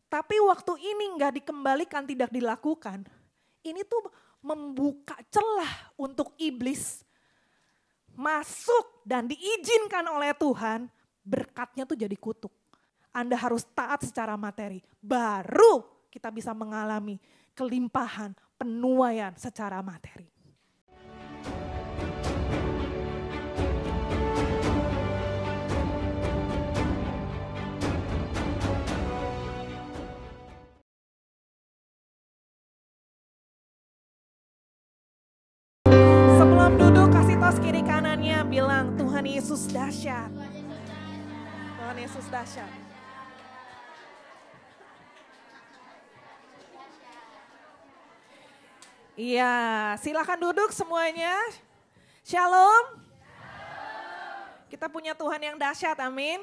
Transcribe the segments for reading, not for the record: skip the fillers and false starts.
Tapi waktu ini nggak dikembalikan, tidak dilakukan. Ini tuh membuka celah untuk iblis masuk dan diizinkan oleh Tuhan, berkatnya tuh jadi kutuk. Anda harus taat secara materi, baru kita bisa mengalami kelimpahan, penuaian secara materi. Sebelum duduk, kasih tos kiri kanannya, bilang Tuhan Yesus dahsyat. Tuhan Yesus dahsyat. Iya, silakan duduk semuanya. Shalom. Kita punya Tuhan yang dahsyat, amin.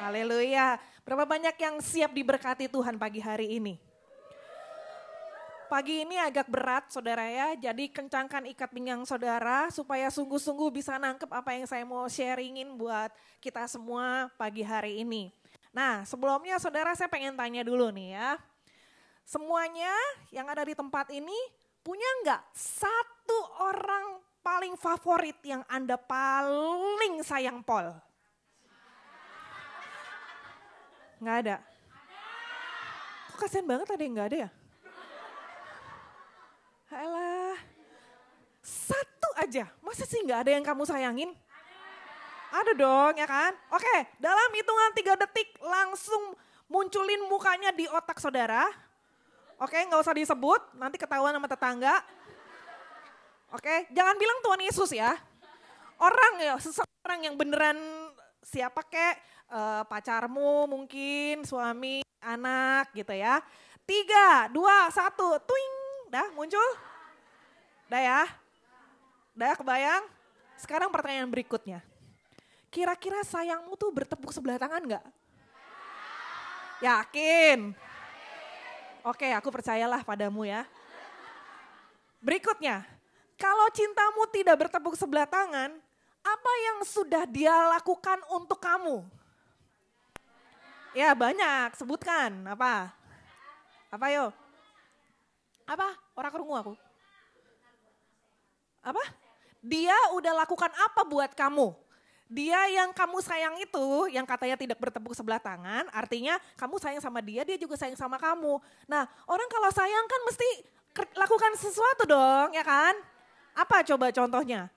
Haleluya. Berapa banyak yang siap diberkati Tuhan pagi hari ini? Pagi ini agak berat saudara ya, jadi kencangkan ikat pinggang saudara supaya sungguh-sungguh bisa nangkep apa yang saya mau sharingin buat kita semua pagi hari ini. Nah sebelumnya saudara saya pengen tanya dulu nih ya. Semuanya yang ada di tempat ini punya nggak satu orang paling favorit yang Anda paling sayang pol? Nggak ada? Kok kasian banget ada yang nggak ada ya? Alah, satu aja, masa sih nggak ada yang kamu sayangin? Ada dong ya kan? Oke, dalam hitungan 3 detik langsung munculin mukanya di otak saudara. Oke, nggak usah disebut, nanti ketahuan sama tetangga. Oke, jangan bilang Tuhan Yesus ya. Orang ya, seseorang yang beneran siapa kek, pacarmu mungkin, suami, anak gitu ya. 3, 2, 1, tuing. Dah muncul? Dah ya? Dah kebayang? Sekarang pertanyaan berikutnya. Kira-kira sayangmu tuh bertepuk sebelah tangan gak? Yakin? Oke, aku percayalah padamu ya. Berikutnya, kalau cintamu tidak bertepuk sebelah tangan, apa yang sudah dia lakukan untuk kamu? Ya banyak, sebutkan apa? Apa yo? Apa? Orang kerungu aku. Apa? Dia udah lakukan apa buat kamu? Dia yang kamu sayang itu, yang katanya tidak bertepuk sebelah tangan, artinya kamu sayang sama dia, dia juga sayang sama kamu. Nah, orang kalau sayang kan mesti lakukan sesuatu dong, ya kan? Apa coba contohnya?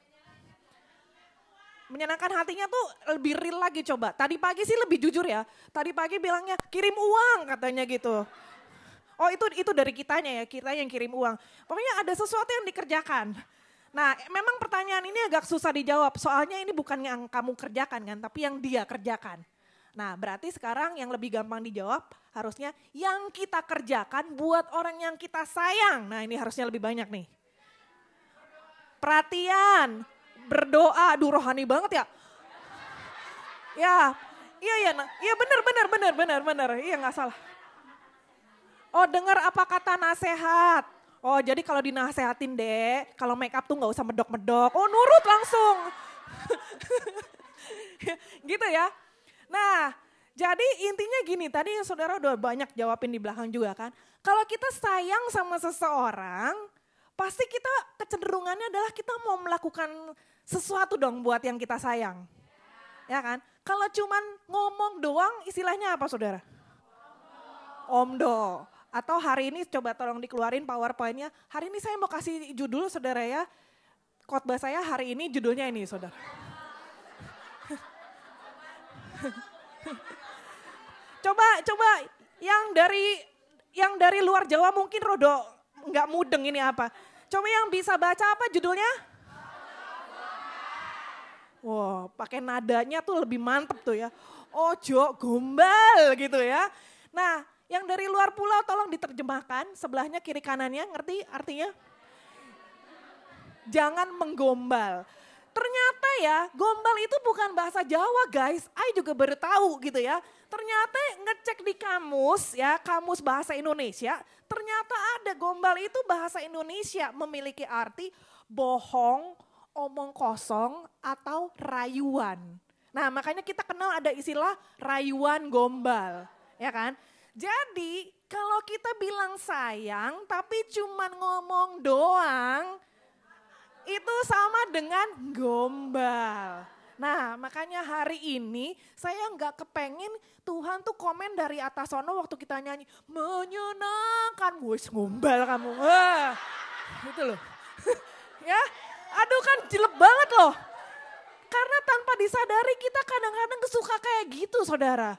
Menyenangkan hatinya tuh lebih real lagi coba. Tadi pagi sih lebih jujur ya. Tadi pagi bilangnya kirim uang katanya gitu. Oh itu dari kitanya ya, kita yang kirim uang. Pokoknya ada sesuatu yang dikerjakan. Nah memang pertanyaan ini agak susah dijawab, soalnya ini bukan yang kamu kerjakan kan, tapi yang dia kerjakan. Nah berarti sekarang yang lebih gampang dijawab harusnya yang kita kerjakan buat orang yang kita sayang. Nah ini harusnya lebih banyak nih. Perhatian, berdoa, aduh rohani banget ya. Iya benar, iya nggak salah. Oh dengar apa kata nasihat. Oh jadi kalau dinasehatin deh, kalau make up tuh gak usah medok-medok. Oh nurut langsung. Gitu ya. Nah jadi intinya gini, tadi saudara udah banyak jawabin di belakang juga kan. Kalau kita sayang sama seseorang, pasti kita kecenderungannya adalah kita mau melakukan sesuatu dong buat yang kita sayang. Ya kan? Kalau cuman ngomong doang istilahnya apa saudara? Omdo. Atau hari ini coba tolong dikeluarin PowerPoint-nya. Hari ini saya mau kasih judul saudara ya. Khotbah saya hari ini judulnya ini saudara. Coba yang dari luar Jawa mungkin rodo nggak mudeng ini apa. Coba yang bisa baca apa judulnya? Wow, pakai nadanya tuh lebih mantep tuh ya. Ojo gombal gitu ya. Nah, yang dari luar pulau tolong diterjemahkan, sebelahnya kiri kanannya, ngerti artinya? Jangan menggombal. Ternyata ya, gombal itu bukan bahasa Jawa guys, I juga baru tahu gitu ya. Ternyata ngecek di kamus ya, kamus bahasa Indonesia, ternyata ada gombal itu bahasa Indonesia memiliki arti bohong, omong kosong, atau rayuan. Nah makanya kita kenal ada istilah rayuan gombal, ya kan? Jadi kalau kita bilang sayang tapi cuman ngomong doang, itu sama dengan gombal. Nah makanya hari ini saya nggak kepengen Tuhan tuh komen dari atas sono waktu kita nyanyi menyenangkan, wes gombal kamu. Wah, itu loh. Ya, aduh kan jelek banget loh. Karena tanpa disadari kita kadang-kadang suka kayak gitu saudara.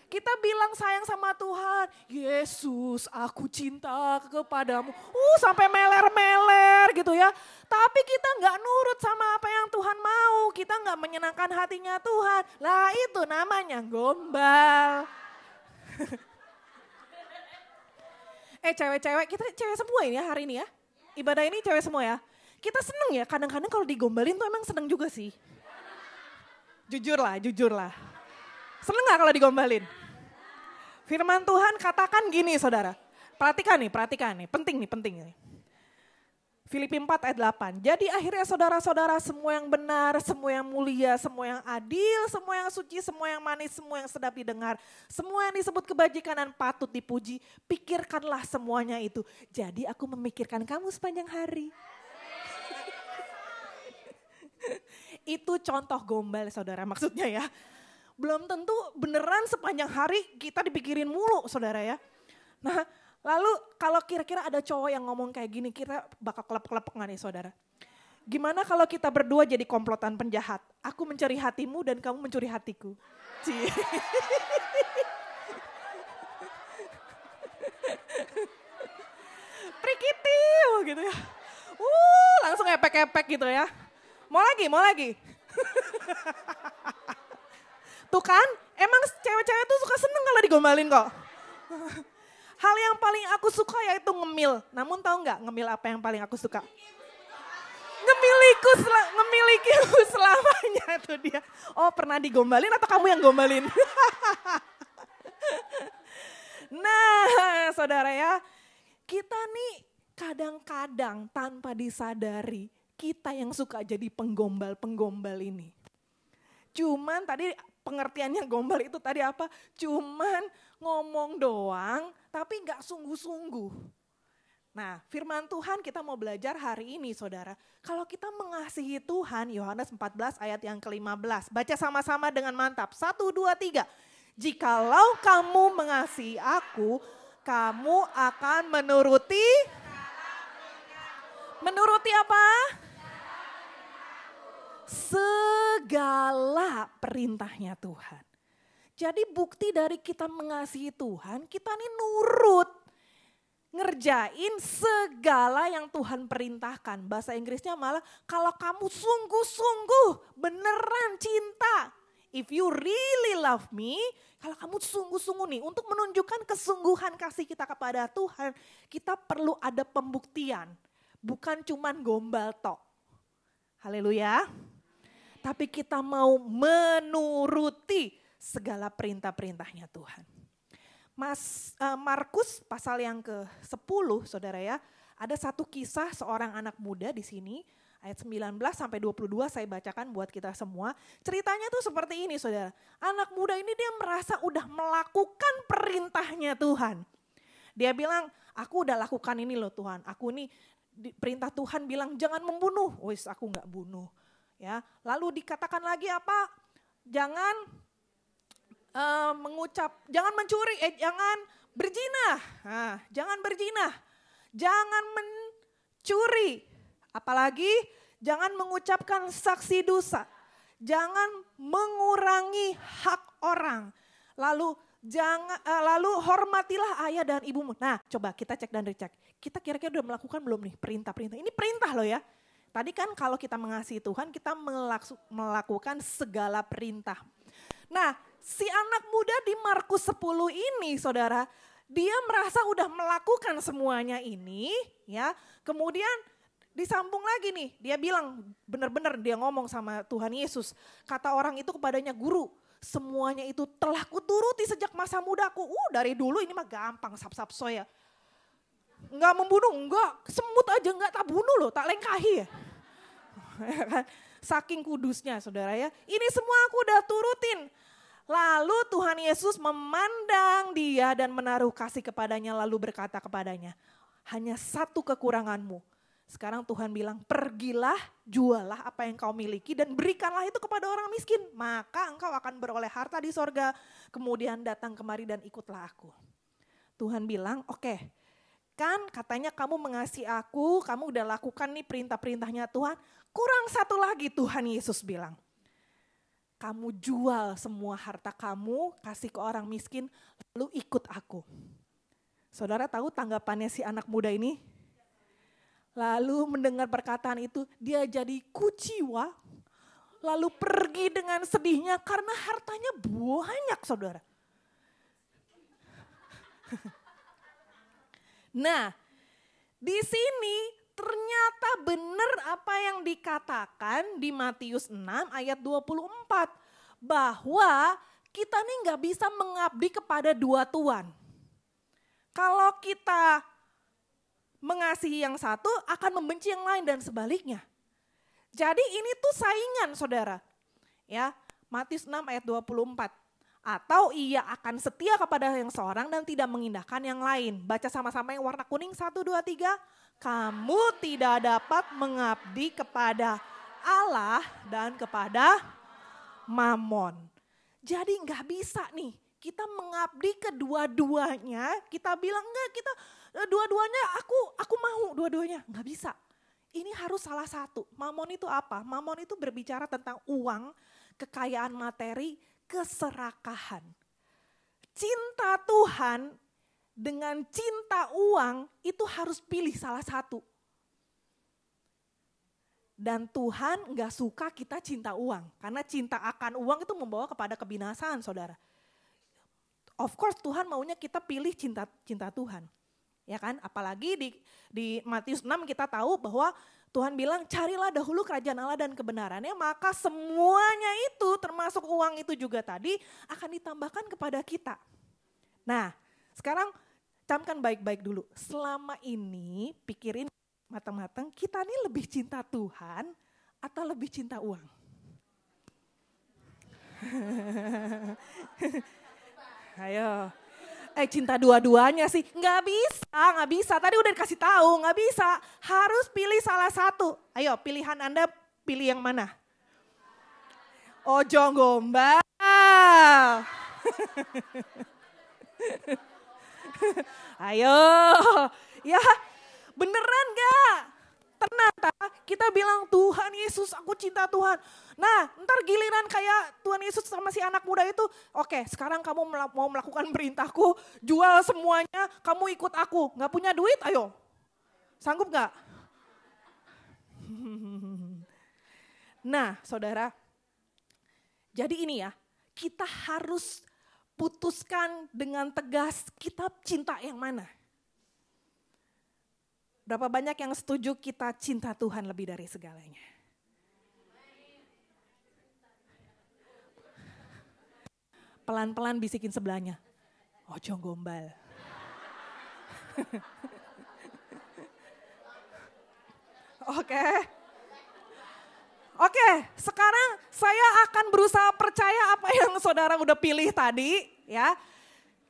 Kita bilang sayang sama Tuhan, Yesus aku cinta kepadamu. Sampai meler-meler gitu ya. Tapi kita nggak nurut sama apa yang Tuhan mau. Kita nggak menyenangkan hatinya Tuhan. Lah itu namanya gombal. Cewek-cewek, kita cewek semua ini ya hari ini ya. Ibadah ini cewek semua ya. Kita seneng ya, kadang-kadang kalau digombalin tuh emang seneng juga sih. Jujur lah. Seneng gak kalau digombalin? Firman Tuhan katakan gini saudara. Perhatikan nih, penting nih. Filipi 4 ayat 8. Jadi akhirnya saudara-saudara semua yang benar, semua yang mulia, semua yang adil, semua yang suci, semua yang manis, semua yang sedap didengar. Semua yang disebut kebajikan dan patut dipuji, pikirkanlah semuanya itu. Jadi aku memikirkan kamu sepanjang hari. Itu contoh gombal saudara maksudnya ya. Belum tentu beneran sepanjang hari kita dipikirin mulu saudara ya. Nah lalu kalau kira-kira ada cowok yang ngomong kayak gini, kita bakal kelep-kelep gak nih saudara? Gimana kalau kita berdua jadi komplotan penjahat? Aku mencuri hatimu dan kamu mencuri hatiku. Prikitiu gitu ya. Langsung epek-epek gitu ya. Mau lagi. Tuh kan, emang cewek-cewek tuh suka seneng kalau digombalin kok. Hal yang paling aku suka yaitu ngemil. Namun tahu nggak ngemil apa yang paling aku suka? Ngemilikiku selamanya itu dia. Oh pernah digombalin atau kamu yang gombalin? Nah saudara ya, kita nih kadang-kadang tanpa disadari kita yang suka jadi penggombal ini. Cuman tadi pengertiannya gombal itu tadi apa? Cuman ngomong doang tapi gak sungguh-sungguh. Nah firman Tuhan kita mau belajar hari ini saudara. Kalau kita mengasihi Tuhan, Yohanes 14 ayat yang ke-15. Baca sama-sama dengan mantap. 1, 2, 3. Jikalau kamu mengasihi aku, kamu akan menuruti apa? Segala perintahnya Tuhan. Jadi bukti dari kita mengasihi Tuhan, kita nih nurut. Ngerjain segala yang Tuhan perintahkan. Bahasa Inggrisnya malah kalau kamu sungguh-sungguh beneran cinta. If you really love me, kalau kamu sungguh-sungguh nih untuk menunjukkan kesungguhan kasih kita kepada Tuhan, kita perlu ada pembuktian. Bukan cuman gombal tok. Haleluya. Tapi kita mau menuruti segala perintah-perintahnya Tuhan. Markus pasal yang ke-10 saudara ya. Ada satu kisah seorang anak muda di sini. Ayat 19 sampai 22 saya bacakan buat kita semua. Ceritanya tuh seperti ini saudara. Anak muda ini dia merasa udah melakukan perintahnya Tuhan. Dia bilang aku udah lakukan ini loh Tuhan. Aku nih perintah Tuhan bilang jangan membunuh. Wis aku gak bunuh. Ya, lalu dikatakan lagi apa? Jangan jangan mencuri, jangan berzinah. Nah, jangan berzinah. Jangan mencuri. Apalagi jangan mengucapkan saksi dosa. Jangan mengurangi hak orang. Lalu hormatilah ayah dan ibumu. Nah, coba kita cek dan recheck. Kita kira-kira udah melakukan belum nih perintah-perintah? Ini perintah loh ya. Tadi kan kalau kita mengasihi Tuhan, kita melakukan segala perintah. Nah, si anak muda di Markus 10 ini, saudara, dia merasa udah melakukan semuanya ini, ya. Kemudian disambung lagi nih, dia bilang, benar-benar dia ngomong sama Tuhan Yesus. Kata orang itu kepadanya, guru, semuanya itu telah kuturuti sejak masa mudaku. Dari dulu ini mah gampang, sap-sap soya. Enggak membunuh, enggak, semut aja enggak tak bunuh loh, tak lengkahi ya. Saking kudusnya saudara ya, ini semua aku udah turutin. Lalu Tuhan Yesus memandang memandang dia dan menaruh kasih kepadanya lalu berkata kepadanya, hanya satu kekuranganmu. Sekarang Tuhan bilang, pergilah, jualah apa yang kau miliki dan berikanlah itu kepada orang miskin. Maka engkau akan beroleh harta di sorga. Kemudian datang kemari dan ikutlah aku. Tuhan bilang, oke, kan katanya kamu mengasihi aku, kamu udah lakukan nih perintah-perintahnya Tuhan. Kurang satu lagi Tuhan Yesus bilang. Kamu jual semua harta kamu, kasih ke orang miskin, lalu ikut aku. Saudara tahu tanggapannya si anak muda ini? Lalu mendengar perkataan itu, dia jadi kuciwa, lalu pergi dengan sedihnya karena hartanya banyak, saudara. Nah, di sini ternyata benar apa yang dikatakan di Matius 6 ayat 24. Bahwa kita nih gak bisa mengabdi kepada dua tuan. Kalau kita mengasihi yang satu akan membenci yang lain dan sebaliknya. Jadi ini tuh saingan saudara. Ya, Matius 6 ayat 24. Atau ia akan setia kepada yang seorang dan tidak mengindahkan yang lain. Baca sama-sama yang warna kuning, 1, 2, 3. Kamu tidak dapat mengabdi kepada Allah dan kepada Mamon. Jadi gak bisa nih, kita mengabdi kedua-duanya. Kita bilang enggak, kita dua-duanya aku mau dua-duanya. Gak bisa, ini harus salah satu. Mamon itu apa? Mamon itu berbicara tentang uang, kekayaan materi, keserakahan. Cinta Tuhan dengan cinta uang itu harus pilih salah satu. Dan Tuhan gak suka kita cinta uang. Karena cinta akan uang itu membawa kepada kebinasaan saudara. Of course Tuhan maunya kita pilih cinta Tuhan. Ya kan, apalagi di Matius 6 kita tahu bahwa Tuhan bilang carilah dahulu kerajaan Allah dan kebenarannya, maka semuanya itu termasuk uang itu juga tadi akan ditambahkan kepada kita. Nah sekarang camkan baik-baik dulu, selama ini pikirin matang-matang kita nih lebih cinta Tuhan atau lebih cinta uang? Ayo. Cinta dua-duanya sih, nggak bisa. Tadi udah dikasih tahu, nggak bisa. Harus pilih salah satu. Ayo, pilihan Anda pilih yang mana? Ojo gombal. Ayo, ya beneran gak? Ternyata kita bilang Tuhan Yesus, aku cinta Tuhan. Nah ntar giliran kayak Tuhan Yesus sama si anak muda itu, oke sekarang kamu mau melakukan perintahku, jual semuanya, kamu ikut aku. Gak punya duit, ayo. Sanggup gak? Nah saudara, jadi ini ya, kita harus putuskan dengan tegas kita cinta yang mana. Berapa banyak yang setuju kita cinta Tuhan lebih dari segalanya? Pelan-pelan bisikin sebelahnya, ojo gombal. Oke, sekarang saya akan berusaha percaya apa yang saudara udah pilih tadi ya.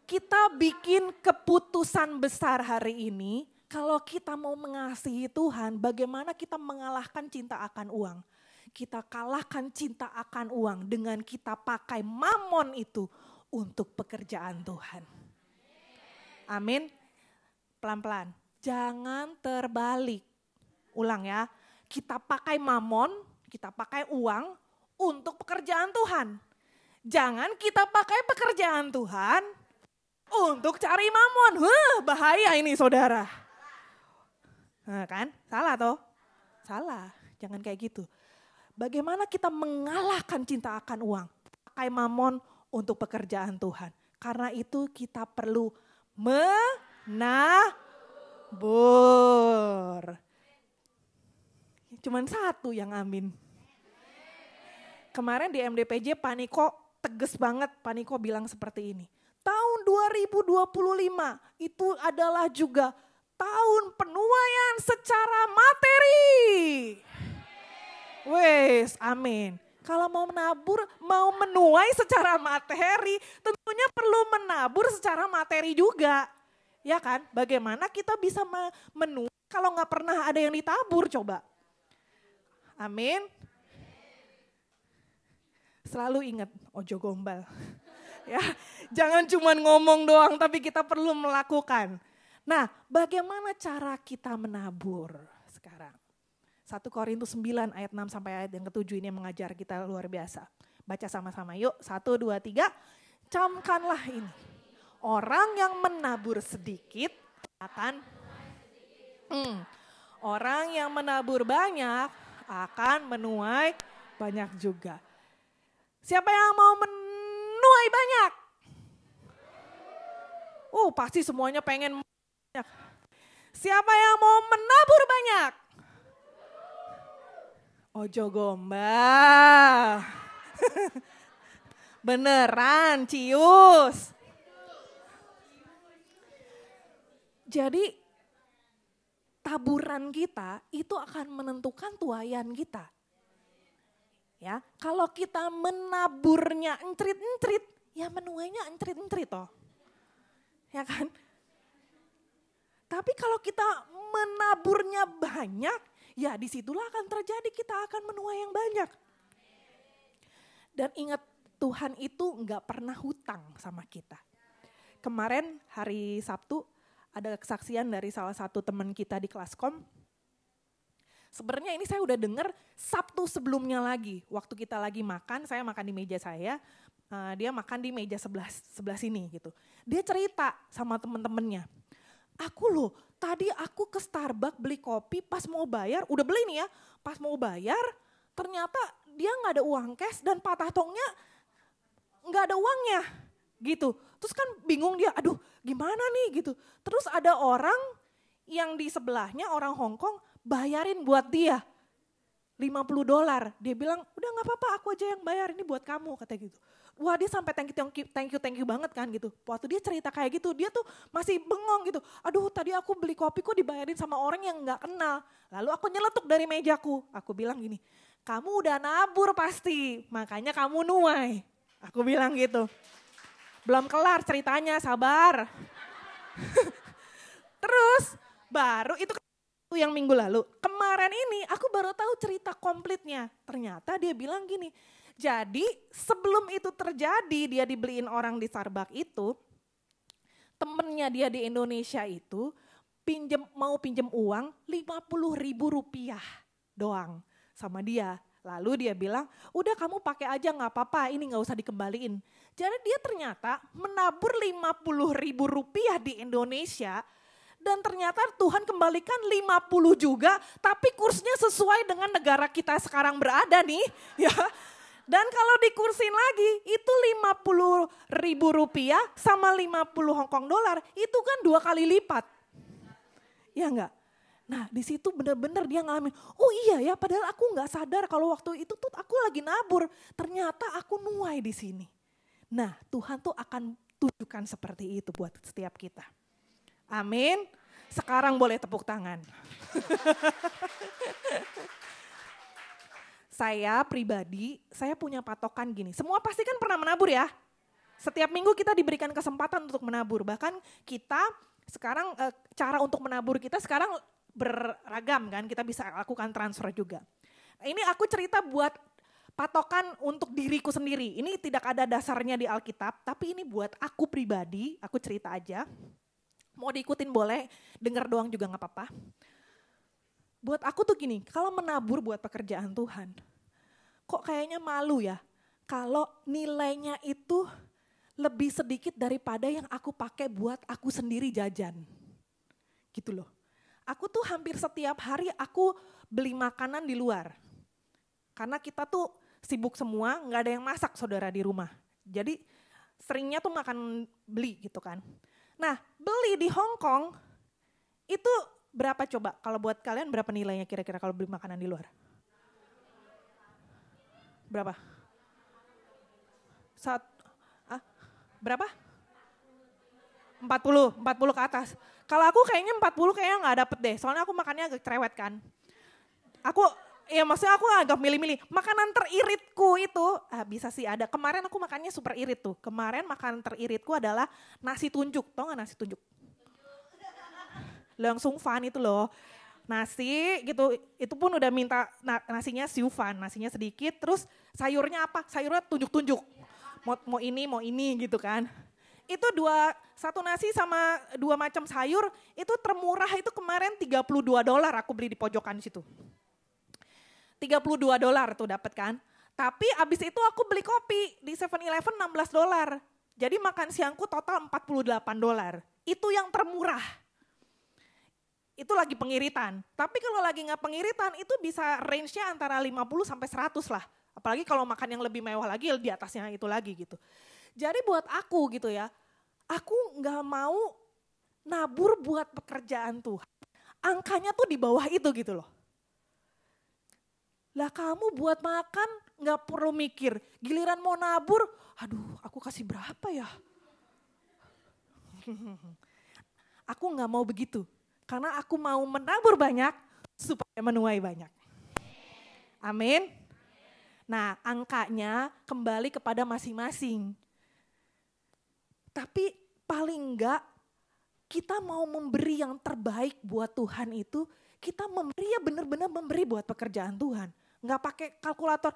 Kita bikin keputusan besar hari ini. Kalau kita mau mengasihi Tuhan, bagaimana kita mengalahkan cinta akan uang? Kita kalahkan cinta akan uang dengan kita pakai mamon itu untuk pekerjaan Tuhan. Amin. Pelan-pelan. Jangan terbalik. Ulang ya. Kita pakai mamon, kita pakai uang untuk pekerjaan Tuhan. Jangan kita pakai pekerjaan Tuhan untuk cari mamon. Bahaya ini saudara. Nah kan, salah toh? Salah, jangan kayak gitu. Bagaimana kita mengalahkan cinta akan uang? Pakai mamon untuk pekerjaan Tuhan. Karena itu kita perlu menabur. Cuman satu yang amin. Kemarin di MDPJ Paniko tegas banget, Paniko bilang seperti ini. Tahun 2025 itu adalah juga tahun penuaian secara materi. Wes, amin. Kalau mau menabur, mau menuai secara materi, tentunya perlu menabur secara materi juga. Ya kan? Bagaimana kita bisa menuai kalau nggak pernah ada yang ditabur coba. Amin. Selalu ingat, ojo gombal. Ya, jangan cuma ngomong doang tapi kita perlu melakukan. Nah, bagaimana cara kita menabur sekarang? 1 Korintus 9 ayat 6 sampai ayat yang ke-7 ini mengajar kita luar biasa. Baca sama-sama yuk, 1, 2, 3. Camkanlah ini. Orang yang menabur sedikit akan orang yang menabur banyak akan menuai banyak juga. Siapa yang mau menuai banyak? Pasti semuanya pengen banyak. Siapa yang mau menabur banyak? Ojo gombal. Beneran, cius. Jadi taburan kita itu akan menentukan tuaian kita. Ya, kalau kita menaburnya encrit-encrit, ya menuainya encrit-encrit toh. Ya kan? Tapi kalau kita menaburnya banyak, ya disitulah akan terjadi kita akan menuai yang banyak. Dan ingat Tuhan itu enggak pernah hutang sama kita. Kemarin hari Sabtu ada kesaksian dari salah satu teman kita di Kelaskom. Sebenarnya ini saya udah dengar Sabtu sebelumnya lagi. Waktu kita lagi makan, saya makan di meja saya, dia makan di meja sebelah sini gitu. Dia cerita sama temen-temennya, aku loh tadi aku ke Starbucks beli kopi pas mau bayar, udah beli nih ya, pas mau bayar ternyata dia gak ada uang cash dan patah tongnya gak ada uangnya gitu. Terus kan bingung dia, aduh gimana nih gitu. Terus ada orang yang di sebelahnya, orang Hong Kong, bayarin buat dia $50. Dia bilang, udah gak apa-apa aku aja yang bayar, ini buat kamu katanya gitu. Wah dia sampai thank you banget kan gitu. Waktu dia cerita kayak gitu, dia tuh masih bengong gitu. Aduh tadi aku beli kopi kok dibayarin sama orang yang gak kenal. Lalu aku nyeletuk dari mejaku, aku bilang gini, kamu udah nabur pasti, makanya kamu nuai. Aku bilang gitu. Belum kelar ceritanya, sabar. Terus baru itu yang minggu lalu. Kemarin ini aku baru tahu cerita komplitnya. Ternyata dia bilang gini, jadi sebelum itu terjadi dia dibeliin orang di Starbucks itu, temennya dia di Indonesia itu mau pinjem uang Rp50.000 doang sama dia. Lalu dia bilang, udah kamu pakai aja gak apa-apa, ini gak usah dikembaliin. Jadi dia ternyata menabur Rp50.000 di Indonesia dan ternyata Tuhan kembalikan 50 juga, tapi kursnya sesuai dengan negara kita sekarang berada nih. Ya. Dan kalau dikursin lagi, itu Rp50.000 sama 50 Hong Kong dollar, itu kan 2 kali lipat. Ya enggak? Nah di situ benar-benar dia ngalamin, oh iya ya padahal aku enggak sadar kalau waktu itu tuh aku lagi nabur, ternyata aku nuai di sini. Nah Tuhan tuh akan tunjukkan seperti itu buat setiap kita. Amin. Sekarang boleh tepuk tangan. Saya pribadi, saya punya patokan gini. Semua pasti kan pernah menabur ya. Setiap minggu kita diberikan kesempatan untuk menabur. Bahkan kita sekarang cara untuk menabur kita sekarang beragam kan. Kita bisa lakukan transfer juga. Ini aku cerita buat patokan untuk diriku sendiri. Ini tidak ada dasarnya di Alkitab. Tapi ini buat aku pribadi, aku cerita aja. Mau diikutin boleh, denger doang juga gak apa-apa. Buat aku tuh gini, kalau menabur buat pekerjaan Tuhan, kok kayaknya malu ya kalau nilainya itu lebih sedikit daripada yang aku pakai buat aku sendiri jajan. Gitu loh. Aku tuh hampir setiap hari aku beli makanan di luar. Karena kita tuh sibuk semua, gak ada yang masak saudara di rumah. Jadi seringnya tuh makan beli gitu kan. Nah beli di Hong Kong itu berapa coba? Kalau buat kalian berapa nilainya kira-kira kalau beli makanan di luar? Berapa? Berapa? 40 ke atas. Kalau aku kayaknya 40 kayaknya gak dapet deh. Soalnya aku makannya agak cerewet kan. Ya maksudnya aku agak milih-milih. Makanan teriritku itu, bisa sih ada. Kemarin aku makannya super irit tuh. Kemarin makanan teriritku adalah nasi tunjuk. Tau gak nasi tunjuk? Langsung fun itu loh. Nasi gitu, itu pun udah minta nasinya siufan, nasinya sedikit. Terus sayurnya apa? Sayurnya tunjuk-tunjuk. Mau ini gitu kan. Itu satu nasi sama 2 macam sayur, itu termurah itu kemarin $32 aku beli di pojokan situ. $32 tuh dapat kan. Tapi abis itu aku beli kopi di 7-Eleven $16. Jadi makan siangku total $48. Itu yang termurah. Itu lagi pengiritan. Tapi kalau lagi nggak pengiritan itu bisa range-nya antara 50 sampai 100 lah. Apalagi kalau makan yang lebih mewah lagi di atasnya itu lagi gitu. Jadi buat aku gitu ya, aku nggak mau nabur buat pekerjaan Tuhan. Angkanya tuh di bawah itu gitu loh. Lah kamu buat makan nggak perlu mikir, giliran mau nabur, aduh aku kasih berapa ya? Aku nggak mau begitu, karena aku mau menabur banyak supaya menuai banyak. Amin. Nah angkanya kembali kepada masing-masing. Tapi paling enggak kita mau memberi yang terbaik buat Tuhan itu, kita memberi ya benar-benar memberi buat pekerjaan Tuhan. Nggak pakai kalkulator,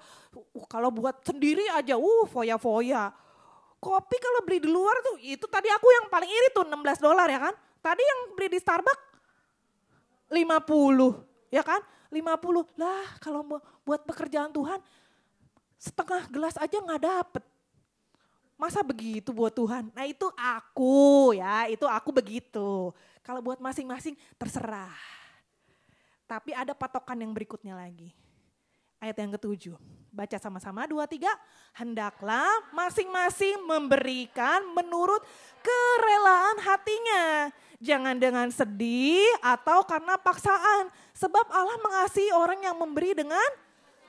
kalau buat sendiri aja, foya-foya. Kopi kalau beli di luar tuh, itu tadi aku yang paling iri tuh $16 ya kan. Tadi yang beli di Starbucks 50 ya kan, 50. Lah kalau buat pekerjaan Tuhan, setengah gelas aja nggak dapet. Masa begitu buat Tuhan? Nah itu aku begitu. Kalau buat masing-masing terserah. Tapi ada patokan yang berikutnya lagi. Ayat yang ke-7, baca sama-sama 2, 3. Hendaklah masing-masing memberikan menurut kerelaan hatinya. Jangan dengan sedih atau karena paksaan. Sebab Allah mengasihi orang yang memberi dengan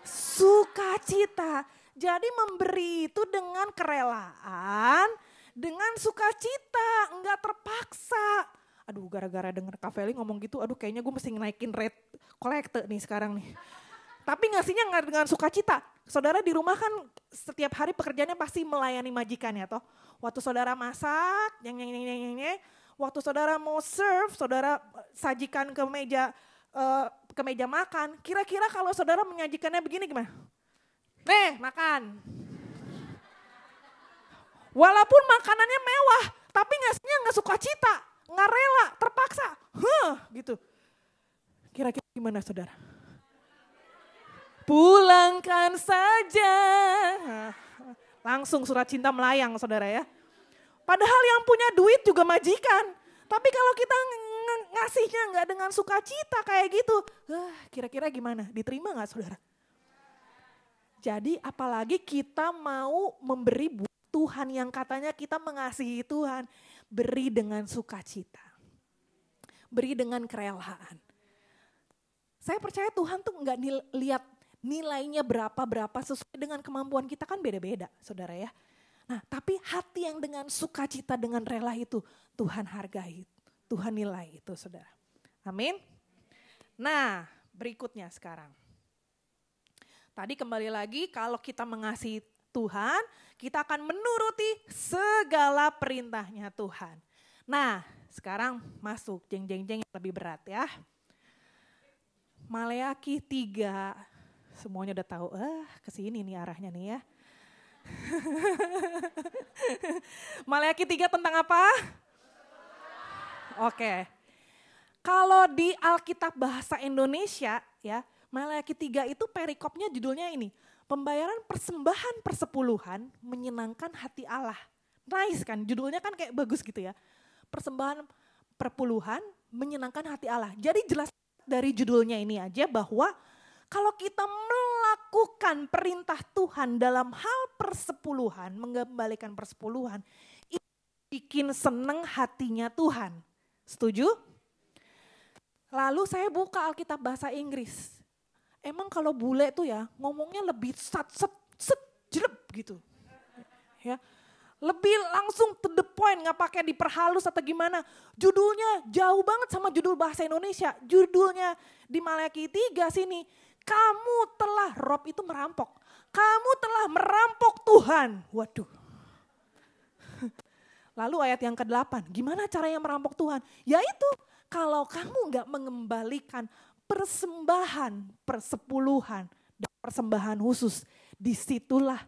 sukacita. Jadi memberi itu dengan kerelaan, dengan sukacita, enggak terpaksa. Aduh gara-gara denger Kak Feli ngomong gitu, aduh kayaknya gue mesti naikin rate kolekte nih sekarang nih. Tapi ngasihnya nggak dengan sukacita. Saudara di rumah kan setiap hari pekerjaannya pasti melayani majikan ya toh. Waktu saudara masak, waktu saudara mau serve, saudara sajikan ke meja makan. Kira-kira kalau saudara menyajikannya begini gimana? Nih makan. Walaupun makanannya mewah, tapi ngasihnya nggak sukacita, nggak rela, terpaksa. Gitu. Kira-kira gimana saudara? Pulangkan saja. Langsung surat cinta melayang saudara ya. Padahal yang punya duit juga majikan. Tapi kalau kita ngasihnya nggak dengan sukacita kayak gitu. Kira-kira gimana? Diterima nggak saudara? Jadi apalagi kita mau memberi buat Tuhan yang katanya kita mengasihi Tuhan. Beri dengan sukacita. Beri dengan kerelaan. Saya percaya Tuhan tuh nggak lihat nilainya berapa sesuai dengan kemampuan kita kan beda-beda saudara ya. Nah tapi hati yang dengan sukacita dengan rela itu Tuhan hargai, Tuhan nilai itu saudara. Amin. Nah berikutnya sekarang. Tadi kembali lagi kalau kita mengasihi Tuhan kita akan menuruti segala perintahnya Tuhan. Nah sekarang masuk jeng-jeng-jeng yang lebih berat ya. Maleakhi 3. Semuanya udah tahu, kesini nih arahnya nih ya. Maleakhi 3 tentang apa? Oke. Kalau di Alkitab bahasa Indonesia ya, Maleakhi 3 itu perikopnya judulnya ini. Pembayaran persembahan persepuluhan menyenangkan hati Allah. Nice kan, judulnya kan kayak bagus gitu ya. Persembahan perpuluhan menyenangkan hati Allah. Jadi jelas dari judulnya ini aja bahwa kalau kita melakukan perintah Tuhan dalam hal persepuluhan, mengembalikan persepuluhan, itu bikin seneng hatinya Tuhan. Setuju? Lalu saya buka Alkitab bahasa Inggris. Emang kalau bule tuh ya ngomongnya lebih jelep gitu. Ya. Lebih langsung to the point, gak pakai diperhalus atau gimana. Judulnya jauh banget sama judul bahasa Indonesia. Judulnya di Maleakhi 3 sini. kamu telah, rob itu merampok. Kamu telah merampok Tuhan. Waduh. Lalu ayat yang ke-8, gimana caranya merampok Tuhan? Yaitu kalau kamu gak mengembalikan persembahan, persepuluhan, dan persembahan khusus, disitulah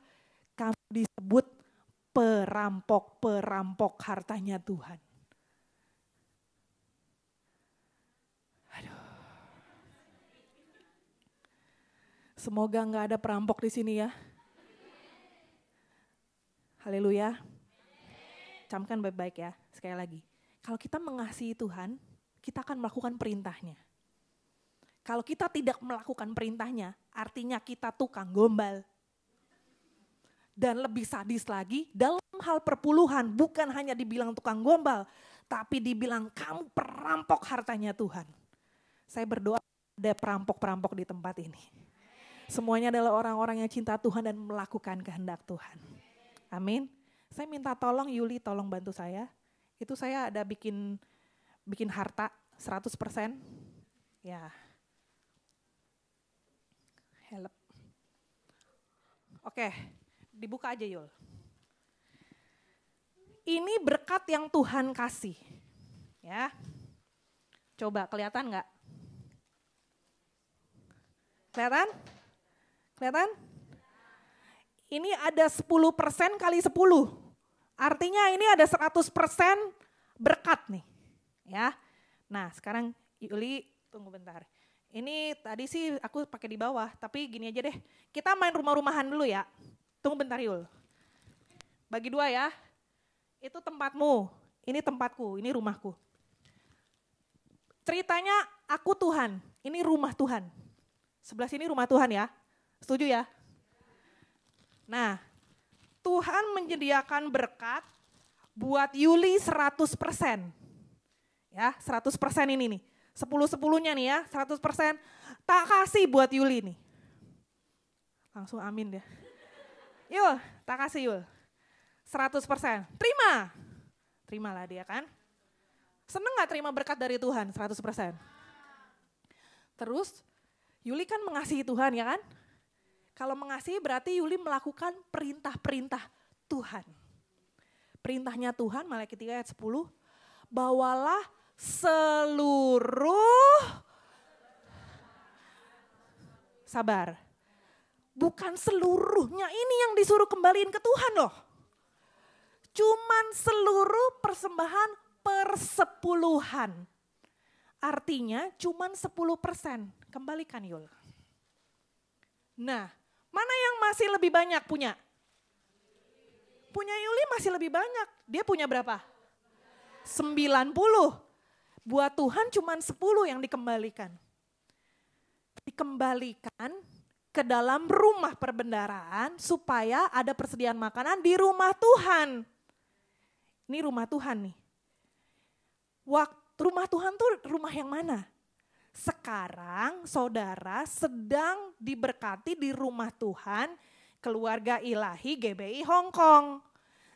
kamu disebut perampok-perampok hartanya Tuhan. Aduh. Semoga gak ada perampok di sini ya. Haleluya. Camkan baik-baik ya, sekali lagi. Kalau kita mengasihi Tuhan, kita akan melakukan perintahnya. Kalau kita tidak melakukan perintahnya, artinya kita tukang gombal. Dan lebih sadis lagi, dalam hal perpuluhan bukan hanya dibilang tukang gombal, tapi dibilang kamu perampok hartanya Tuhan. Saya berdoa ada perampok-perampok di tempat ini. Semuanya adalah orang-orang yang cinta Tuhan dan melakukan kehendak Tuhan. Amin. Saya minta tolong Yuli, tolong bantu saya. Itu saya ada bikin harta 100%. Ya. Help. Oke, dibuka aja Yul. Ini berkat yang Tuhan kasih. Ya. Coba kelihatan enggak? Kelihatan? Kelihatan? Ini ada 10% kali 10. Artinya ini ada 100% berkat nih. Ya. Nah, sekarang Yuli tunggu bentar. Ini tadi sih aku pakai di bawah, tapi gini aja deh. Kita main rumah-rumahan dulu ya. Tunggu bentar Yul. Bagi 2 ya. Itu tempatmu, ini tempatku, ini rumahku. Ceritanya aku Tuhan, ini rumah Tuhan. Sebelah sini rumah Tuhan ya. Setuju ya? Nah, Tuhan menyediakan berkat buat Yuli 100%. Ya, 100% ini nih. 10-10-nya nih ya, 100%. Tak kasih buat Yuli nih. Langsung amin deh. Yul, tak kasih Yul. 100%. Terima. Terimalah dia kan. Seneng gak terima berkat dari Tuhan 100%? Terus, Yuli kan mengasihi Tuhan ya kan? Kalau mengasihi berarti Yuli melakukan perintah-perintah Tuhan. Perintahnya Tuhan, Maliaki 3 ayat 10, bawalah seluruh, sabar, bukan seluruhnya ini yang disuruh kembaliin ke Tuhan loh. Cuman seluruh persembahan persepuluhan. Artinya cuman 10%, kembalikan Yul. Nah, mana yang masih lebih banyak punya? Punya Yuli masih lebih banyak. Dia punya berapa? 90. Buat Tuhan cuma 10 yang dikembalikan. Dikembalikan ke dalam rumah perbendaharaan supaya ada persediaan makanan di rumah Tuhan. Ini rumah Tuhan nih. Rumah Tuhan tuh rumah yang mana? Sekarang saudara sedang diberkati di rumah Tuhan, keluarga ilahi GBI Hong Kong.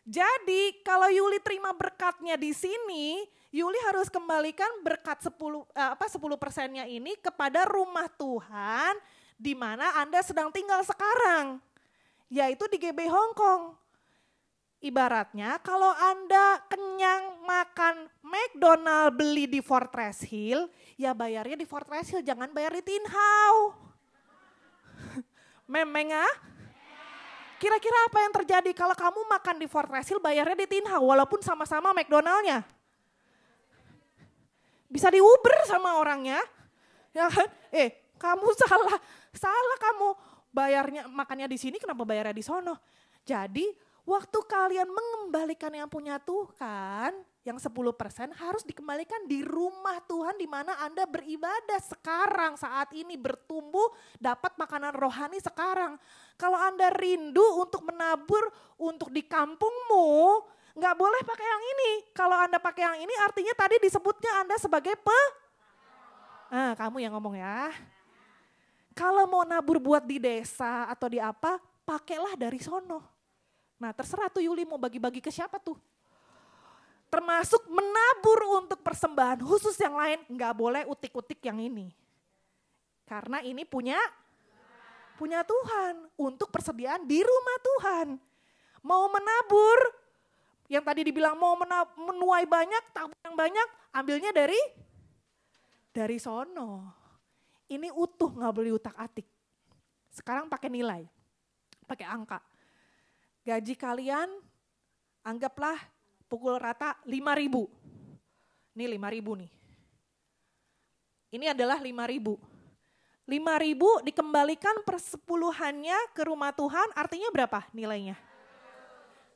Jadi kalau Yuli terima berkatnya di sini, Yuli harus kembalikan berkat 10%-nya ini kepada rumah Tuhan di mana Anda sedang tinggal sekarang, yaitu di GBI Hong Kong. Ibaratnya kalau Anda kenyang makan McDonald beli di Fortress Hill, ya bayarnya di Fortress Hill, jangan bayar di Tin Hau. Memeng ah? Kira-kira apa yang terjadi kalau kamu makan di Fortress Hill bayarnya di Tin Hau walaupun sama-sama McDonald-nya? Bisa di Uber sama orangnya. Ya kan? Kamu salah kamu bayarnya makannya di sini kenapa bayarnya di sono? Jadi waktu kalian mengembalikan yang punya Tuhan, yang 10% harus dikembalikan di rumah Tuhan di mana Anda beribadah sekarang, saat ini bertumbuh, dapat makanan rohani sekarang. Kalau Anda rindu untuk menabur untuk di kampungmu, nggak boleh pakai yang ini. Kalau Anda pakai yang ini artinya tadi disebutnya Anda sebagai kamu yang ngomong ya. Kalau mau nabur buat di desa atau di apa, pakailah dari sono. Nah terserah tuh Yuli mau bagi-bagi ke siapa tuh. Termasuk menabur untuk persembahan khusus yang lain, nggak boleh utik-utik yang ini. Karena ini punya Punya Tuhan. Untuk persediaan di rumah Tuhan. Mau menabur, yang tadi dibilang mau menuai banyak, tabur yang banyak, ambilnya dari sono. Ini utuh, gak boleh utak-atik. Sekarang pakai nilai, pakai angka. Gaji kalian anggaplah pukul rata 5.000. Ini 5.000 nih. Ini adalah 5.000. 5.000 dikembalikan persepuluhannya ke rumah Tuhan, artinya berapa nilainya?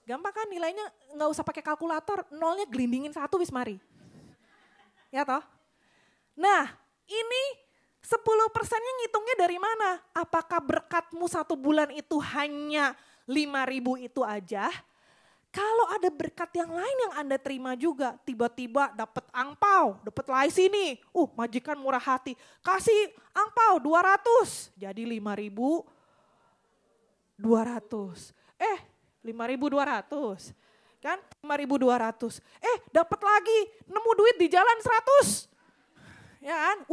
Gampang kan nilainya, gak usah pakai kalkulator, nolnya gelindingin 1 wis mari. Ya toh? Nah ini 10%-nya ngitungnya dari mana? Apakah berkatmu 1 bulan itu hanya 5.000 itu aja? Kalau ada berkat yang lain yang Anda terima juga, tiba-tiba dapat angpau, dapat lais ini, majikan murah hati, kasih angpau 200, jadi 5.200. 5.200, kan 5.200. Dapat lagi, nemu duit di jalan 100, ya kan?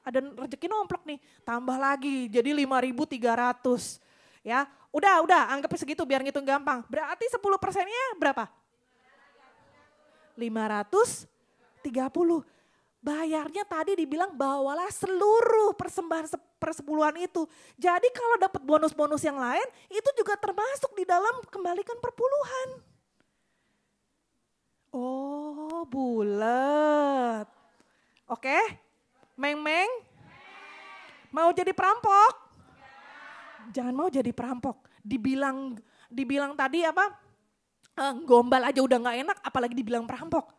Ada rezeki nomplok nih, tambah lagi, jadi 5.300, ya. Udah, anggapnya segitu biar ngitung gampang. Berarti 10%-nya berapa? 530. Bayarnya tadi dibilang bawalah seluruh persembahan persepuluhan itu. Jadi kalau dapat bonus-bonus yang lain, itu juga termasuk di dalam kembalikan perpuluhan. Oh, bulat. Oke, Meng-meng? Mau jadi perampok? Jangan mau jadi perampok. Dibilang tadi apa? Gombal aja udah gak enak, apalagi dibilang perampok.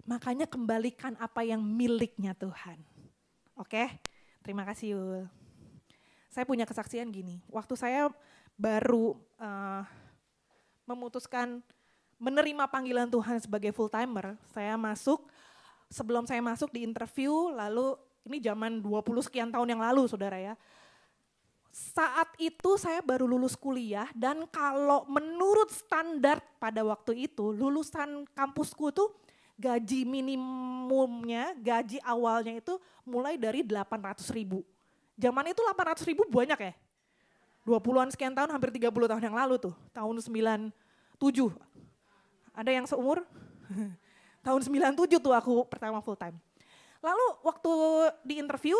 Makanya kembalikan apa yang miliknya Tuhan. Oke, terima kasih Yul. Saya punya kesaksian gini, waktu saya baru memutuskan menerima panggilan Tuhan sebagai full timer, sebelum saya masuk di interview, lalu ini zaman 20 sekian tahun yang lalu saudara ya. Saat itu saya baru lulus kuliah dan kalau menurut standar pada waktu itu, lulusan kampusku tuh gaji minimumnya, gaji awalnya itu mulai dari 800.000. Zaman itu 800.000 banyak ya? 20-an sekian tahun, hampir 30 tahun yang lalu tuh, tahun 97. Ada yang seumur? Tahun 97 tuh aku pertama full time. Lalu waktu di interview,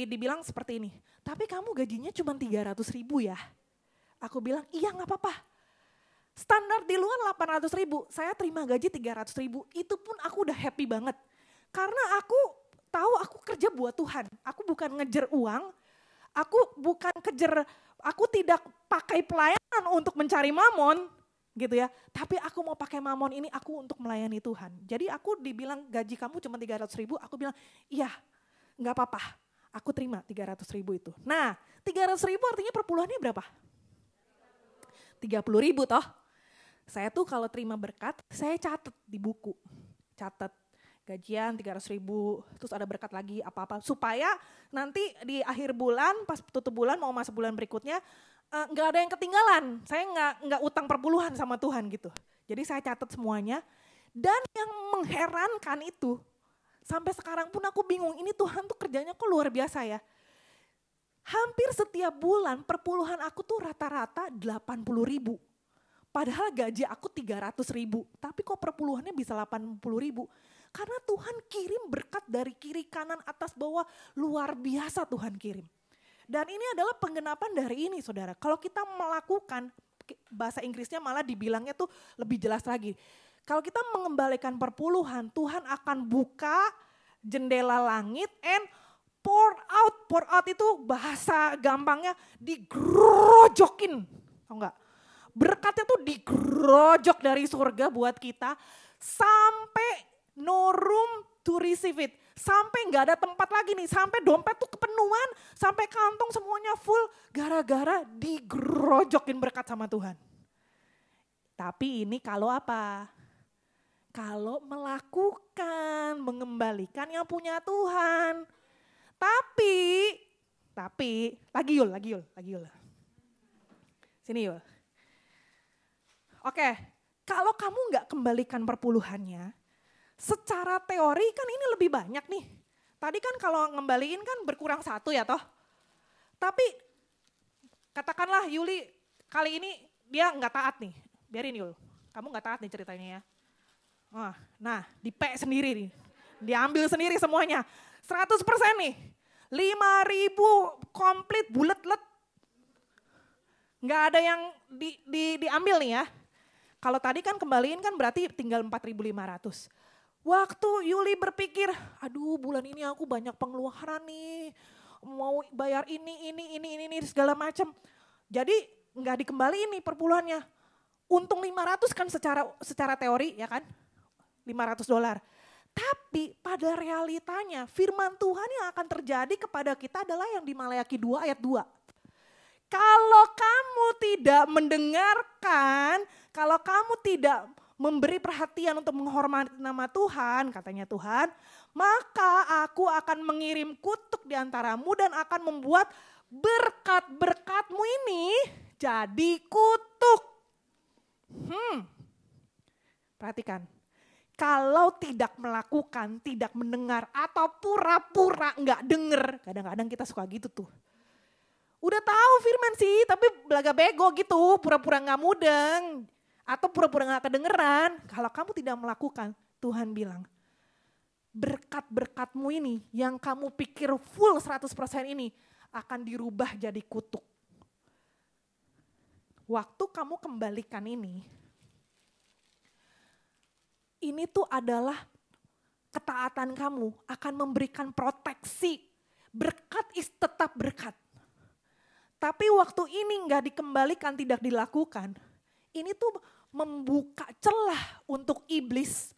dibilang seperti ini, tapi kamu gajinya cuma 300.000 ya? Aku bilang, iya gak apa-apa. Standar di luar 800.000, saya terima gaji 300.000, itu pun aku udah happy banget. Karena aku tahu aku kerja buat Tuhan, aku bukan ngejar uang, aku tidak pakai pelayanan untuk mencari mamon, gitu ya. Tapi aku mau pakai mamon ini aku untuk melayani Tuhan. Jadi aku dibilang gaji kamu cuma 300.000, aku bilang iya gak apa-apa. Aku terima 300.000 itu. Nah 300.000 artinya perpuluhannya berapa? 30.000 toh. Saya tuh kalau terima berkat, saya catat di buku. Catat gajian 300.000, terus ada berkat lagi apa-apa. Supaya nanti di akhir bulan, pas tutup bulan mau masuk bulan berikutnya, gak ada yang ketinggalan. Saya gak utang perpuluhan sama Tuhan gitu. Jadi saya catat semuanya. Dan yang mengherankan itu, sampai sekarang pun aku bingung, ini Tuhan tuh kerjanya kok luar biasa ya. Hampir setiap bulan perpuluhan aku tuh rata-rata 80.000. Padahal gaji aku 300.000, tapi kok perpuluhannya bisa 80.000. Karena Tuhan kirim berkat dari kiri kanan atas bawah, luar biasa Tuhan kirim. Dan ini adalah penggenapan dari ini saudara. Kalau kita melakukan, bahasa Inggrisnya malah dibilangnya tuh lebih jelas lagi. Kalau kita mengembalikan perpuluhan, Tuhan akan buka jendela langit and pour out. Pour out itu bahasa gampangnya digerojokin. Tahu enggak? Berkatnya tuh digerojok dari surga buat kita sampai no room to receive it. Sampai gak ada tempat lagi nih, sampai dompet tuh kepenuhan, sampai kantong semuanya full gara-gara digerojokin berkat sama Tuhan. Tapi ini kalau apa? Kalau melakukan, mengembalikan yang punya Tuhan. Tapi, lagi Yul. Sini Yul. Oke, kalau kamu gak kembalikan perpuluhannya, secara teori kan ini lebih banyak nih. Tadi kan kalau ngembaliin kan berkurang 1 ya toh. Tapi katakanlah Yuli kali ini dia nggak taat nih. Biarin Yul, kamu nggak taat nih ceritanya ya. Nah, dipek sendiri nih. Diambil sendiri semuanya. 100% nih. 5.000 komplit bulet-let. Nggak ada yang diambil nih ya. Kalau tadi kan kembaliin kan berarti tinggal 4.500. Waktu Yuli berpikir, aduh bulan ini aku banyak pengeluaran nih. Mau bayar ini segala macam. Jadi nggak dikembaliin nih perpuluhannya. Untung 500 kan secara teori ya kan. $500. Tapi pada realitanya firman Tuhan yang akan terjadi kepada kita adalah yang di Maleakhi 2 ayat 2. Kalau kamu tidak mendengarkan, kalau kamu tidak memberi perhatian untuk menghormati nama Tuhan, katanya Tuhan, maka aku akan mengirim kutuk di antaramu dan akan membuat berkat-berkatmu ini jadi kutuk. Perhatikan, kalau tidak melakukan, tidak mendengar atau pura-pura nggak denger, kadang-kadang kita suka gitu tuh. Udah tahu firman sih, tapi belaga bego gitu, pura-pura nggak mudeng. Atau pura-pura gak kedengeran. Kalau kamu tidak melakukan, Tuhan bilang, berkat-berkatmu ini yang kamu pikir full 100% ini akan dirubah jadi kutuk. Waktu kamu kembalikan ini tuh adalah ketaatan kamu akan memberikan proteksi. Berkat tetap berkat. Tapi waktu ini gak dikembalikan, tidak dilakukan, ini tuh membuka celah untuk iblis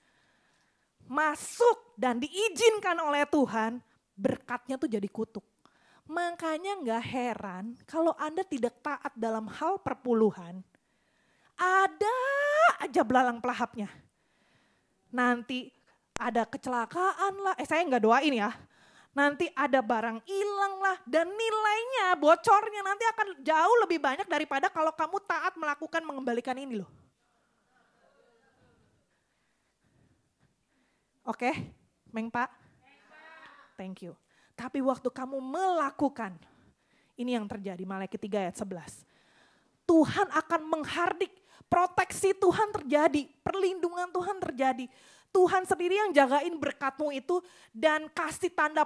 masuk dan diizinkan oleh Tuhan, berkatnya tuh jadi kutuk. Makanya gak heran kalau Anda tidak taat dalam hal perpuluhan, ada aja belalang pelahapnya. Nanti ada kecelakaan lah, saya gak doain ya. Nanti ada barang hilang lah dan nilainya, bocornya nanti akan jauh lebih banyak daripada kalau kamu taat melakukan mengembalikan ini loh. Oke, Meng Pak? Thank you. Tapi waktu kamu melakukan, ini yang terjadi, Maleakhi 3 ayat 11. Tuhan akan menghardik, proteksi Tuhan terjadi, perlindungan Tuhan terjadi. Tuhan sendiri yang jagain berkatmu itu dan kasih tanda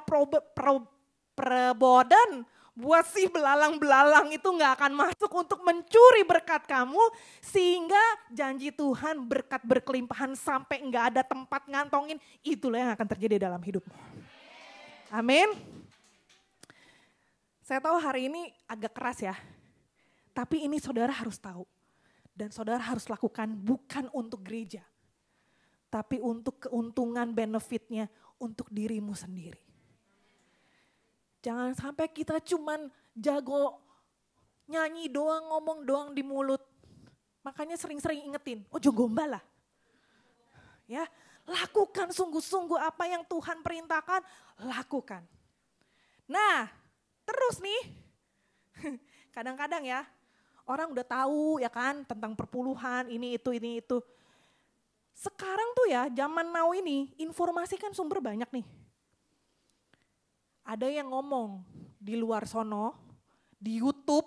perbodan buat si belalang-belalang itu gak akan masuk untuk mencuri berkat kamu. Sehingga janji Tuhan berkat berkelimpahan sampai gak ada tempat ngantongin. Itulah yang akan terjadi dalam hidupmu. Amin. Saya tahu hari ini agak keras ya. Tapi ini saudara harus tahu. Dan saudara harus lakukan bukan untuk gereja. Tapi untuk keuntungan benefitnya untuk dirimu sendiri. Jangan sampai kita cuman jago nyanyi doang, ngomong doang di mulut. Makanya sering-sering ingetin, ojo gombal lah. Ya, lakukan sungguh-sungguh apa yang Tuhan perintahkan, lakukan. Nah, terus nih, kadang-kadang ya, orang udah tahu ya kan tentang perpuluhan, ini itu. Sekarang tuh ya, zaman now ini, informasi kan sumber banyak nih. Ada yang ngomong di luar sono, di YouTube,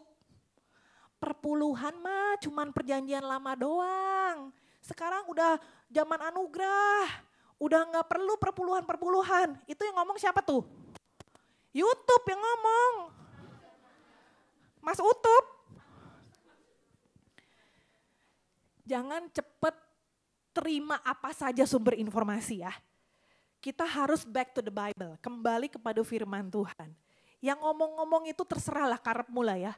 perpuluhan mah cuman perjanjian lama doang. Sekarang udah zaman anugerah, udah gak perlu perpuluhan. Itu yang ngomong siapa tuh? YouTube yang ngomong. Mas Utup. Jangan cepet terima apa saja sumber informasi ya. Kita harus back to the Bible, kembali kepada firman Tuhan. Yang ngomong-ngomong itu terserahlah karepmu lah ya.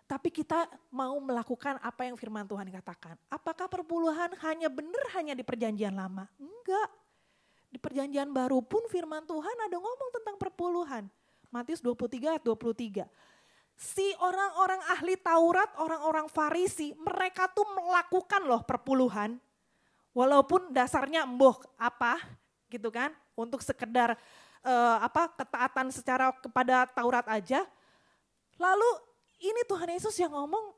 Tapi kita mau melakukan apa yang firman Tuhan katakan. Apakah perpuluhan hanya di perjanjian lama? Enggak. Di perjanjian baru pun firman Tuhan ada ngomong tentang perpuluhan. Matius 23 ayat 23. Si orang-orang ahli Taurat, orang-orang Farisi, mereka tuh melakukan loh perpuluhan. Walaupun dasarnya apa gitu kan, untuk sekedar ketaatan secara kepada Taurat aja. Lalu ini Tuhan Yesus yang ngomong,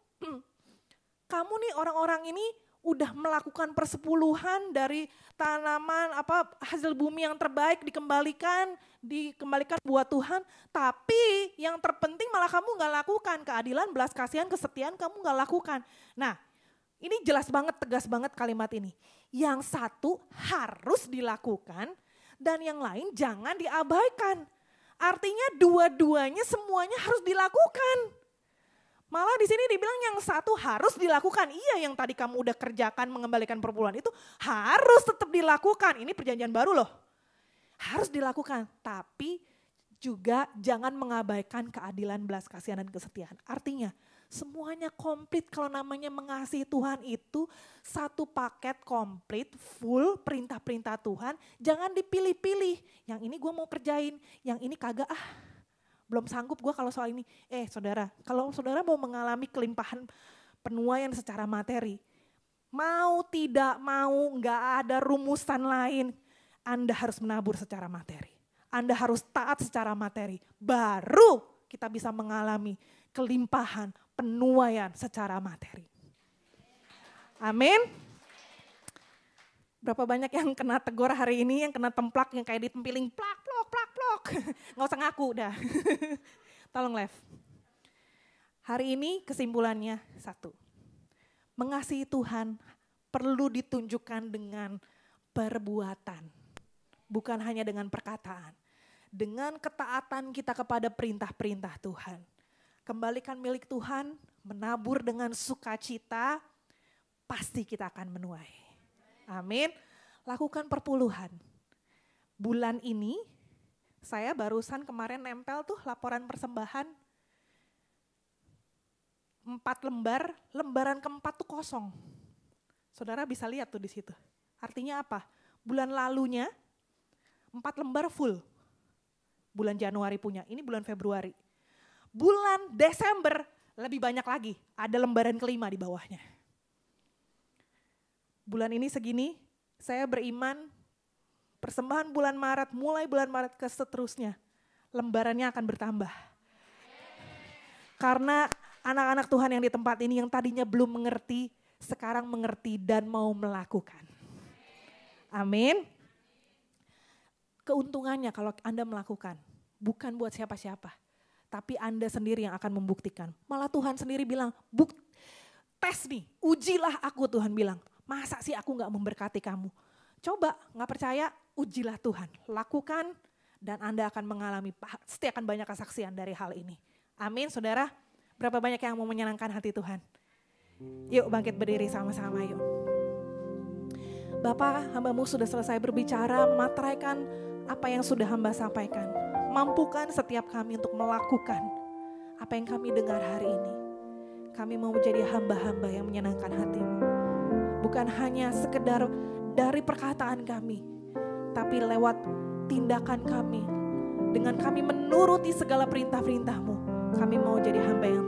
kamu nih orang-orang ini udah melakukan persepuluhan dari tanaman hasil bumi yang terbaik dikembalikan buat Tuhan, tapi yang terpenting malah kamu gak lakukan, keadilan, belas kasihan, kesetiaan kamu gak lakukan. Nah, ini jelas banget, tegas banget kalimat ini. Yang satu harus dilakukan dan yang lain jangan diabaikan. Artinya dua-duanya semuanya harus dilakukan. Malah di sini dibilang yang satu harus dilakukan. Iya, yang tadi kamu udah kerjakan mengembalikan perpuluhan itu harus tetap dilakukan. Ini perjanjian baru loh. Harus dilakukan, tapi juga jangan mengabaikan keadilan, belas kasihan dan kesetiaan. Artinya semuanya komplit. Kalau namanya mengasihi Tuhan itu satu paket komplit, full perintah-perintah Tuhan. Jangan dipilih-pilih. Yang ini gue mau kerjain, yang ini kagak belum sanggup gue kalau soal ini. Saudara, kalau saudara mau mengalami kelimpahan penuaian secara materi, mau tidak mau gak ada rumusan lain. Anda harus menabur secara materi. Anda harus taat secara materi. Baru kita bisa mengalami kelimpahan penuaian secara materi. Amin. Berapa banyak yang kena tegur hari ini, yang kena templak, yang kayak ditempiling plak, plok, plak, plok. Nggak usah ngaku dah. Tolong Lev. Hari ini kesimpulannya satu. Mengasihi Tuhan perlu ditunjukkan dengan perbuatan. Bukan hanya dengan perkataan. Dengan ketaatan kita kepada perintah-perintah Tuhan. Kembalikan milik Tuhan, menabur dengan sukacita, pasti kita akan menuai. Amin. Lakukan perpuluhan. Bulan ini saya barusan kemarin nempel tuh laporan persembahan 4 lembar, lembaran keempat tuh kosong. Saudara bisa lihat tuh di situ. Artinya apa? Bulan lalunya 4 lembar full. Bulan Januari punya, ini bulan Februari. Bulan Desember lebih banyak lagi, ada lembaran kelima di bawahnya. Bulan ini segini, saya beriman persembahan bulan Maret, mulai bulan Maret ke seterusnya, lembarannya akan bertambah. Karena anak-anak Tuhan yang di tempat ini yang tadinya belum mengerti, sekarang mengerti dan mau melakukan. Amin. Keuntungannya kalau Anda melakukan, bukan buat siapa-siapa, tapi Anda sendiri yang akan membuktikan. Malah Tuhan sendiri bilang, tes nih, ujilah aku, Tuhan bilang. Masa sih aku gak memberkati kamu? Coba, gak percaya, ujilah Tuhan. Lakukan dan Anda akan mengalami, pasti akan banyak kesaksian dari hal ini. Amin, saudara. Berapa banyak yang mau menyenangkan hati Tuhan? Yuk bangkit berdiri sama-sama yuk. Bapak, hamba-Mu sudah selesai berbicara, memateraikan apa yang sudah hamba sampaikan. Mampukan setiap kami untuk melakukan apa yang kami dengar hari ini. Kami mau menjadi hamba-hamba yang menyenangkan hati-Mu. Bukan hanya sekedar dari perkataan kami, tapi lewat tindakan kami. Dengan kami menuruti segala perintah-perintah-Mu, kami mau jadi hamba yang